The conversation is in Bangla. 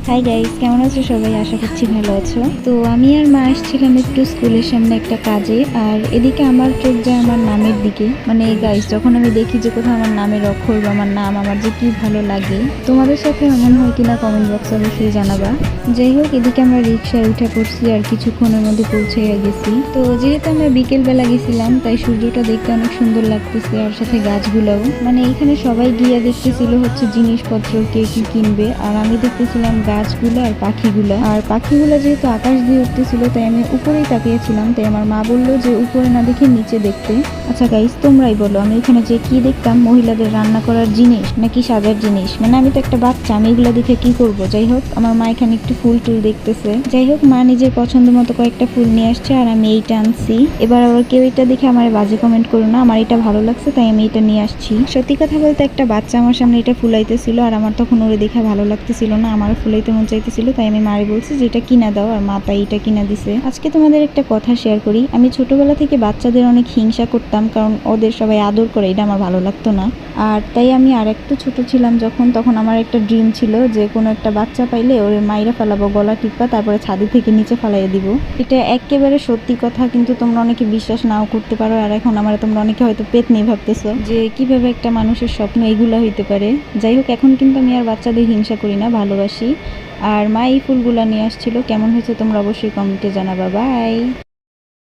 হাই গাইস, কেমন আছো সবাই? আশা করছি ভালো আছো। তো আমি আর মা আসছিলাম একটু স্কুলের সামনে একটা কাজে, আর এদিকে আমার চোখ যায় আমার নামের দিকে। মানে গাইস, যখন আমি দেখি যে কোথাও আমার নামের অক্ষর বা আমার নাম, আমার যে কি ভালো লাগে। তোমাদের সাথে এমন হয় কিনা কমেন্ট বক্সে অবশ্যই জানাবা। যাই হোক, এদিকে আমরা রিক্সায় উঠে পড়ছি আর কিছুক্ষণের মধ্যে পৌঁছে গেছি। তো যেহেতু আমরা বিকেল বেলা গেছিলাম, তাই সূর্যটা দেখতে অনেক সুন্দর লাগতেছে, আর সাথে গাছগুলোও। মানে এখানে সবাই গিয়ে দেখতেছিল হচ্ছে জিনিসপত্র কে কি কিনবে, আর আমি দেখতেছিলাম গাছগুলো আর পাখিগুলো। আর পাখিগুলো যেহেতু আকাশ দিয়ে উঠতেছিল, তাই আমি উপরেই তাকিয়েছিলাম। তাই আমার মা বললো যে উপরে না দেখে নিচে দেখতে। আচ্ছা গাইস, তোমরাই বলো, আমি এখানে যে কি দেখতাম, মহিলাদের রান্না করার জিনিস নাকি সাজার জিনিস? মানে আমি তো একটা বাচ্চা, আমি এগুলো দেখে কি করব? যাই হোক, আমার মা এখানে একটু ফুল টুল দেখতেছে। যাই হোক, মা নিজের পছন্দ মতো কয়েকটা ফুল নিয়ে আসছে, আর আমি এইটা আনছি। এবার আবার কেউ এটা দেখে আমার বাজে কমেন্ট করো না, আমার এটা ভালো লাগছে তাই আমি এটা নিয়ে আসছি। সত্যি কথা বলতে, একটা বাচ্চা আমার সামনে এটা ফুলাইতেছিল, আর আমার তখন ওরে দেখে ভালো লাগতেছিল না, আমার ফুলাইতে মন চাইতেছিল। তাই আমি মারে বলছি যে এটা কিনা দাও, আর মা তাই এটা কিনা দিছে। আজকে তোমাদের একটা কথা শেয়ার করি। আমি ছোটবেলা থেকে বাচ্চাদের অনেক হিংসা করতাম, কারণ ওদের সবাই আদর করে, এটা আমার ভালো লাগতো না। আর তাই আমি আর একটু ছোট ছিলাম যখন, তখন আমার একটা ড্রিম ছিল যে কোনো একটা বাচ্চা পাইলে ওরে মাইরা ফেলাবো, গলা টিপা, তারপরে ছাদি থেকে নিচে ফেলাইয়া দিব। এটা একেবারে সত্যি কথা, কিন্তু তোমরা অনেকে বিশ্বাস নাও করতে পারো। আর এখন আমার তোমরা অনেকে হয়তো পেতনি ভাবতেছো যে কিভাবে একটা মানুষের স্বপ্ন এগুলা হইতে পারে। যাই হোক, এখন কিন্তু আমি আর বাচ্চাদের হিংসা করি না, ভালোবাসি। আর মা এই ফুলগুলা নিয়ে আসছিল। কেমন হয়েছে তোমরা অবশ্যই কমেন্টে জানাবা। বাই।